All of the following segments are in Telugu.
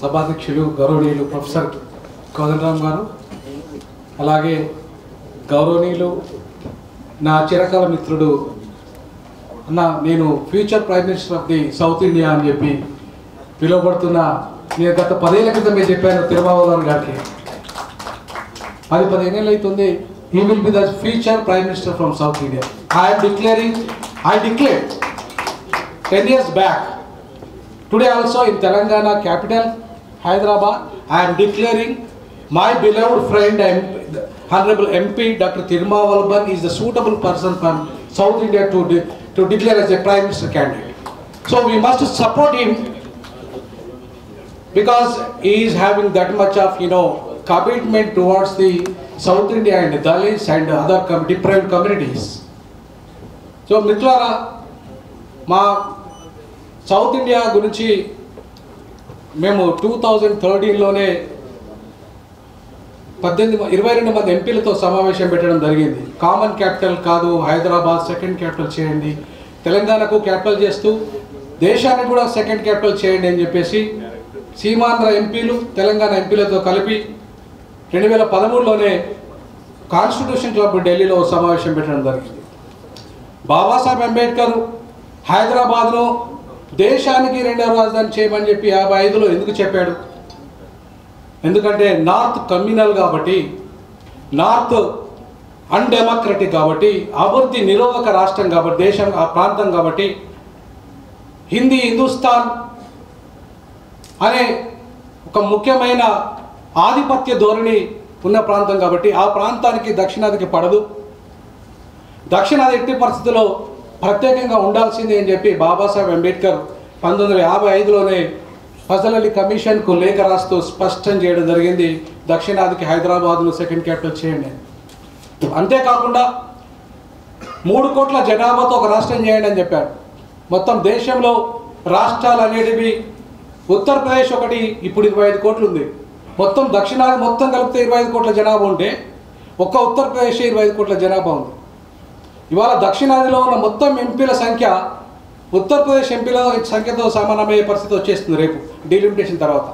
సభాధ్యక్షులు గౌరవనీయులు ప్రొఫెసర్ కోదండరామ్ గారు, అలాగే గౌరవనీయులు నా చిరకాల మిత్రుడు అన్న, నేను future prime minister of the south India అని చెప్పి పిలువబడుతున్న, నేను గత 10 ఏళ్ల క్రితమే చెప్పాను తిరుమావళవన్ గారికి. 10-15 ఏళ్ళు అవుతుంది. He will be the future prime minister from South India. I declared 10 years back. Today also in Telangana capital, Hyderabad, I am declaring my beloved friend and Honorable MP Dr. Tirumavalaban is the suitable person from South India to declare as a prime minister candidate. So we must support him because he is having that much of commitment towards the South India and Dalits and other deprived communities. So మిత్రులారా, మా సౌత్ ఇండియా గురించి మేము 2013లోనే 22 మంది ఎంపీలతో సమావేశం పెట్టడం జరిగింది. కామన్ క్యాపిటల్ కాదు, హైదరాబాద్ సెకండ్ క్యాపిటల్ చేయండి, తెలంగాణకు క్యాపిటల్ చేస్తూ దేశానికి కూడా సెకండ్ క్యాపిటల్ చేయండి అని చెప్పేసి సీమాంధ్ర ఎంపీలు తెలంగాణ ఎంపీలతో కలిపి 2013లోనే కాన్స్టిట్యూషన్ క్లబ్ ఢిల్లీలో సమావేశం పెట్టడం జరిగింది. బాబాసాహెబ్ అంబేద్కర్ హైదరాబాద్లో దేశానికి 2వ రాజధాని చేయమని చెప్పి 55లో ఎందుకు చెప్పాడు? ఎందుకంటే నార్త్ కమ్యూనల్ కాబట్టి, నార్త్ అన్డెమోక్రటిక్ కాబట్టి, అభివృద్ధి నిరోధక రాష్ట్రం కాబట్టి, దేశం ఆ ప్రాంతం కాబట్టి, హిందుస్థాన్ అనే ఒక ముఖ్యమైన ఆధిపత్య ధోరణి ఉన్న ప్రాంతం కాబట్టి ఆ ప్రాంతానికి దక్షిణాదికి పడదు, దక్షిణాది ఎట్టి పరిస్థితుల్లో ప్రత్యేకంగా ఉండాల్సిందే అని చెప్పి బాబాసాహెబ్ అంబేద్కర్ 1955లోనే ఫజల్ అలీ కమిషన్కు లేఖ రాస్తూ స్పష్టం చేయడం జరిగింది, దక్షిణాదికి హైదరాబాద్ను సెకండ్ క్యాపిటల్ చేయండి. అంతేకాకుండా 3 కోట్ల జనాభాతో ఒక రాష్ట్రం చేయండి అని చెప్పారు. మొత్తం దేశంలో రాష్ట్రాలు అనేటివి ఉత్తరప్రదేశ్ ఒకటి ఇప్పుడు 25 కోట్లు ఉంది. మొత్తం దక్షిణాది మొత్తం కలిపితే 25 కోట్ల జనాభా ఉంటే ఒక్క ఉత్తరప్రదేశ్ 25 కోట్ల జనాభా ఉంది. ఇవాళ దక్షిణాదిలో ఉన్న మొత్తం ఎంపీల సంఖ్య ఉత్తరప్రదేశ్ ఎంపీల సంఖ్యతో సమానమయ్యే పరిస్థితి వచ్చేస్తుంది రేపు డీలిమిటేషన్ తర్వాత.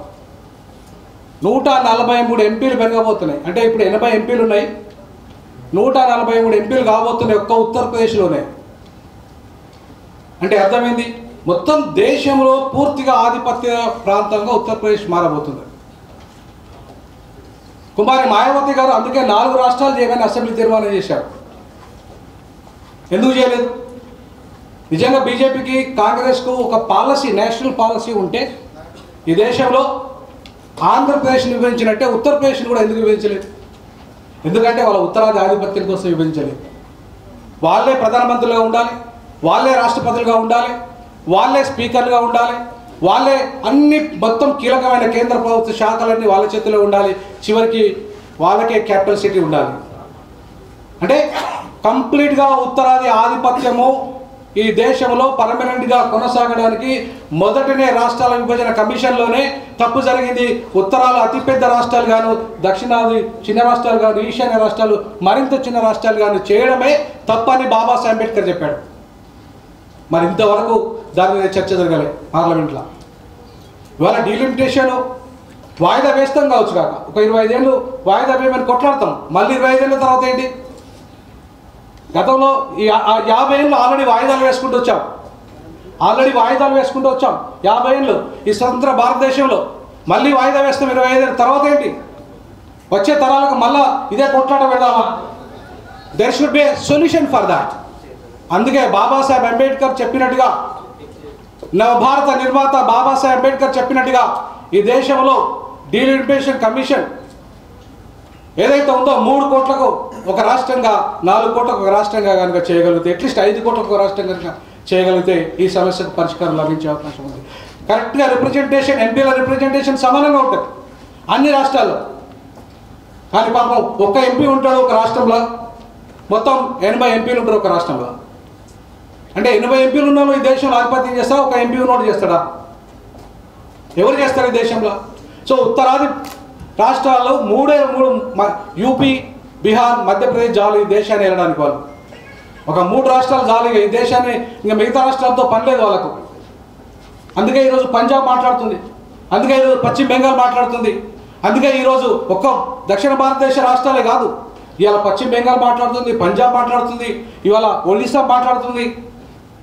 143 ఎంపీలు పెరగబోతున్నాయి. అంటే ఇప్పుడు 80 ఎంపీలు ఉన్నాయి, 143 ఎంపీలు కాబోతున్నాయి ఒక్క ఉత్తరప్రదేశ్లోనే. అంటే అర్థమైంది, మొత్తం దేశంలో పూర్తిగా ఆధిపత్య ప్రాంతంగా ఉత్తరప్రదేశ్ మారబోతుంది. కుమారి మాయావతి గారు అందుకే 4 రాష్ట్రాలు చేయమని అసెంబ్లీ తీర్మానం చేశారు. ఎందుకు చేయలేదు? నిజంగా బీజేపీకి కాంగ్రెస్కు ఒక పాలసీ, నేషనల్ పాలసీ ఉంటే ఈ దేశంలో ఆంధ్రప్రదేశ్ని విభజించినట్టే ఉత్తరప్రదేశ్ని కూడా ఎందుకు విభజించలేదు? ఎందుకంటే వాళ్ళ ఉత్తరాది ఆధిపత్యం కోసం విభజించలేదు. వాళ్ళే ప్రధానమంత్రులుగా ఉండాలి, వాళ్ళే రాష్ట్రపతులుగా ఉండాలి, వాళ్ళే స్పీకర్లుగా ఉండాలి, వాళ్ళే అన్ని మొత్తం కీలకమైన కేంద్ర ప్రభుత్వ శాఖలన్నీ వాళ్ళ చేతిలో ఉండాలి, చివరికి వాళ్ళకే క్యాపిటల్ సిటీ ఉండాలి. అంటే కంప్లీట్గా ఉత్తరాది ఆధిపత్యము ఈ దేశంలో పర్మనెంట్గా కొనసాగడానికి మొదటనే రాష్ట్రాల విభజన కమిషన్లోనే తప్పు జరిగింది. ఉత్తరాలు అతిపెద్ద రాష్ట్రాలు గాను, దక్షిణాది చిన్న రాష్ట్రాలు గాను, ఈశాన్య రాష్ట్రాలు మరింత చిన్న రాష్ట్రాలు గాను చేయడమే తప్పని బాబాసాహెబ్ అంబేద్కర్ చెప్పాడు. మరి ఇంతవరకు దాని మీద చర్చ జరగలేదు పార్లమెంట్లో. ఇవాళ డీలిమిటేషన్ వాయిదా వేస్తాం కావచ్చు కాక, ఒక 25 ఏళ్ళు వాయిదా వేయమని కొట్లాడతాం, మళ్ళీ 25 ఏళ్ళ తర్వాత ఏంటి? గతంలో 50 ఏళ్ళు ఆల్రెడీ వాయిదాలు వేసుకుంటూ వచ్చాం, 50 ఏళ్ళు ఈ స్వతంత్ర భారతదేశంలో. మళ్ళీ వాయిదా వేస్తాం 25 ఏళ్ళ తర్వాత ఏంటి? వచ్చే తరాలకు మళ్ళా ఇదే కొట్లాట పెడదామా? There should be solution for that. అందుకే బాబాసాహెబ్ అంబేద్కర్ చెప్పినట్టుగా, నవభారత నిర్మాత బాబాసాహెబ్ అంబేద్కర్ చెప్పినట్టుగా ఈ దేశంలో డీలిమిటేషన్ కమిషన్ ఏదైతే ఉందో 3 కోట్లకు ఒక రాష్ట్రంగా, 4 కోట్లకు ఒక రాష్ట్రంగా కనుక చేయగలిగితే, అట్లీస్ట్ 5 కోట్లకు ఒక రాష్ట్రం కనుక చేయగలిగితే ఈ సమస్యకు పరిష్కారం లభించే అవకాశం ఉంది. కరెక్ట్గా రిప్రజెంటేషన్, ఎంపీల రిప్రజెంటేషన్ సమానంగా ఉంటుంది అన్ని రాష్ట్రాల్లో. కానీ పాపం ఒక్క ఎంపీ ఉంటాడు ఒక రాష్ట్రంలో, మొత్తం 80 ఎంపీలు ఉంటారు ఒక రాష్ట్రంలో. అంటే 80 ఎంపీలు ఉన్నాడు ఈ దేశంలో ఆధిపత్యం చేస్తారా? ఒక ఎంపీ ఉన్నోడు చేస్తాడా? ఎవరు చేస్తారు ఈ దేశంలో? సో ఉత్తరాది రాష్ట్రాల్లో 3 యూపీ, బీహార్, మధ్యప్రదేశ్ చాలు ఈ దేశాన్ని వెళ్ళడానికి. వాళ్ళు ఒక 3 రాష్ట్రాలు చాలు ఈ దేశాన్ని, ఇంకా మిగతా రాష్ట్రాలతో పని లేదు వాళ్ళకు. అందుకే ఈరోజు పంజాబ్ మాట్లాడుతుంది, అందుకే ఈరోజు పశ్చిమ బెంగాల్ మాట్లాడుతుంది. అందుకే ఈరోజు ఒక్క దక్షిణ భారతదేశ రాష్ట్రాలే కాదు, ఇవాళ పశ్చిమ బెంగాల్ మాట్లాడుతుంది, పంజాబ్ మాట్లాడుతుంది, ఇవాళ ఒడిశా మాట్లాడుతుంది.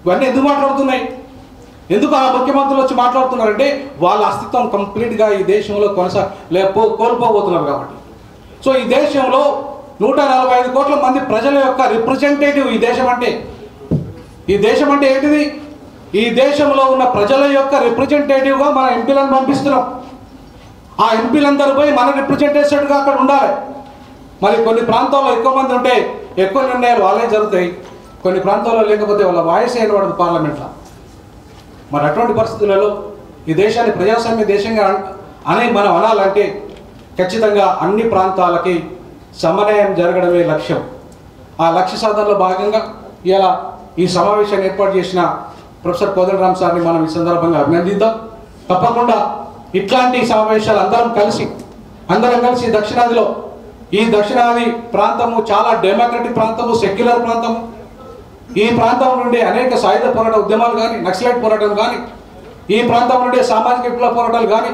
ఇవన్నీ ఎందుకు మాట్లాడుతున్నాయి? ఎందుకు ఆ ముఖ్యమంత్రులు వచ్చి మాట్లాడుతున్నారంటే వాళ్ళ అస్తిత్వం కంప్లీట్గా ఈ దేశంలో కోల్పోబోతున్నారు కాబట్టి. సో ఈ దేశంలో 145 కోట్ల మంది ప్రజల యొక్క రిప్రజెంటేటివ్ ఈ దేశం అంటే. ఈ దేశం అంటే ఏంటిది? ఈ దేశంలో ఉన్న ప్రజల యొక్క రిప్రజెంటేటివ్గా మన ఎంపీలను పంపిస్తున్నాం. ఆ ఎంపీలందరూ పోయి మన రిప్రజెంటేటివ్గా అక్కడ ఉండాలి. మరి కొన్ని ప్రాంతాల్లో ఎక్కువ మంది ఉంటే ఎక్కువ నిర్ణయాలు వాళ్ళే జరుగుతాయి, కొన్ని ప్రాంతాల్లో లేకపోతే వాళ్ళ వాయిస్ వినబడదు పార్లమెంట్లో. మరి అటువంటి పరిస్థితులలో ఈ దేశాన్ని ప్రజాస్వామ్య దేశంగా మనం అనాలంటే ఖచ్చితంగా అన్ని ప్రాంతాలకి సమన్వయం జరగడమే లక్ష్యం. ఆ లక్ష్య సాధనలో భాగంగా ఇలా ఈ సమావేశాన్ని ఏర్పాటు చేసిన ప్రొఫెసర్ కోదండరామ్ సార్ని మనం ఈ సందర్భంగా అభినందిద్దాం. తప్పకుండా ఇట్లాంటి సమావేశాలు అందరం కలిసి దక్షిణాదిలో, ఈ దక్షిణాది ప్రాంతము చాలా డెమోక్రటిక్ ప్రాంతము, సెక్యులర్ ప్రాంతము. ఈ ప్రాంతం నుండి అనేక సాయుధ పోరాట ఉద్యమాలు కానీ, నక్సలైట్ పోరాటం కానీ, ఈ ప్రాంతం నుండి సామాజిక విప్లవ పోరాటాలు కానీ,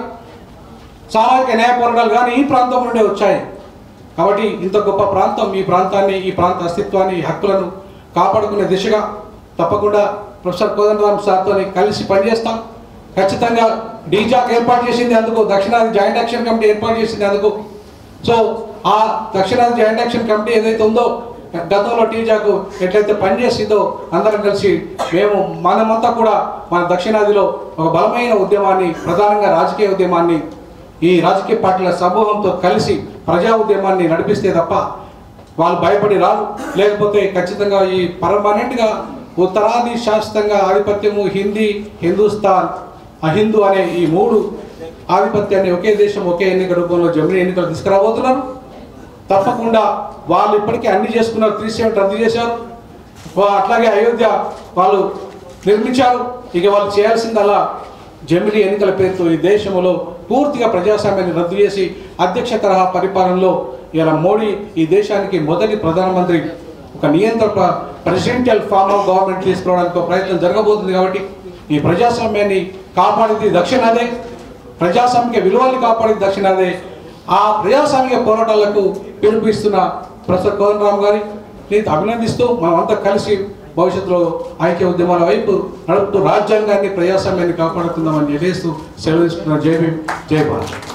సామాజిక న్యాయ పోరాటాలు కానీ ఈ ప్రాంతం నుండే వచ్చాయి. కాబట్టి ఇంత గొప్ప ప్రాంతం, ఈ ప్రాంతాన్ని, ఈ ప్రాంత అస్తిత్వాన్ని, ఈ హక్కులను కాపాడుకునే దిశగా తప్పకుండా ప్రొఫెసర్ కోదండరామ్ సార్తో కలిసి పనిచేస్తాం. ఖచ్చితంగా డీజాక్ ఏర్పాటు చేసింది అందుకు, దక్షిణాది జాయింట్ యాక్షన్ కమిటీ ఏర్పాటు చేసింది అందుకు. సో ఆ దక్షిణాది జాయింట్ యాక్షన్ కమిటీ ఏదైతే ఉందో, గతంలో టీజాక్ ఎట్లయితే పనిచేసిందో అందరం కలిసి మనమంతా కూడా మన దక్షిణాదిలో ఒక బలమైన ఉద్యమాన్ని, ప్రధానంగా రాజకీయ ఉద్యమాన్ని, ఈ రాజకీయ పార్టీల సమూహంతో కలిసి ప్రజా ఉద్యమాన్ని నడిపిస్తే తప్ప వాళ్ళు భయపడి రారు. లేకపోతే ఖచ్చితంగా ఈ పర్మనెంట్గా ఉత్తరాది శాస్త్రంగా ఆధిపత్యము, హిందీ, హిందుస్థాన్, అహిందూ అనే ఈ 3 ఆధిపత్యాన్ని ఒకే దేశం ఒకే ఎన్నిక రూపంలో జమిలీ ఎన్నికలు తీసుకురాబోతున్నారు. తప్పకుండా వాళ్ళు ఇప్పటికే అన్ని చేసుకున్నారు, 370 రద్దు చేశారు. అట్లాగే అయోధ్య వాళ్ళు నిర్మించారు. ఇక వాళ్ళు చేయాల్సిందల్లా జమిలీ ఎన్నికల పేరుతో ఈ దేశంలో పూర్తిగా ప్రజాస్వామ్యాన్ని రద్దు చేసి అధ్యక్ష తరహా పరిపాలనలో ఇలా మోడీ ఈ దేశానికి మొదటి ప్రధానమంత్రి ఒక నియంత్రణ ప్రెసిడెంషియల్ ఫార్మ్ ఆఫ్ గవర్నమెంట్ తీసుకురావడానికి ఒక ప్రయత్నం జరగబోతుంది. కాబట్టి ఈ ప్రజాస్వామ్యాన్ని కాపాడేది దక్షిణాదే, ప్రజాస్వామిక విలువల్ని కాపాడేది దక్షిణాదే. ఆ ప్రజాస్వామిక పోరాటాలకు పిలుపునిస్తున్న ప్రొఫెసర్ కోదండరామ్ గారిని అభినందిస్తూ మనమంతా కలిసి భవిష్యత్తులో ఐక్య ఉద్యమాల వైపు నడుపుతూ రాజ్యాంగాన్ని, ప్రజాస్వామ్యాన్ని కాపాడుకుందామని తెలియజేస్తూ సెలవు తీసుకున్న. జై భీమ్, జై భారత్.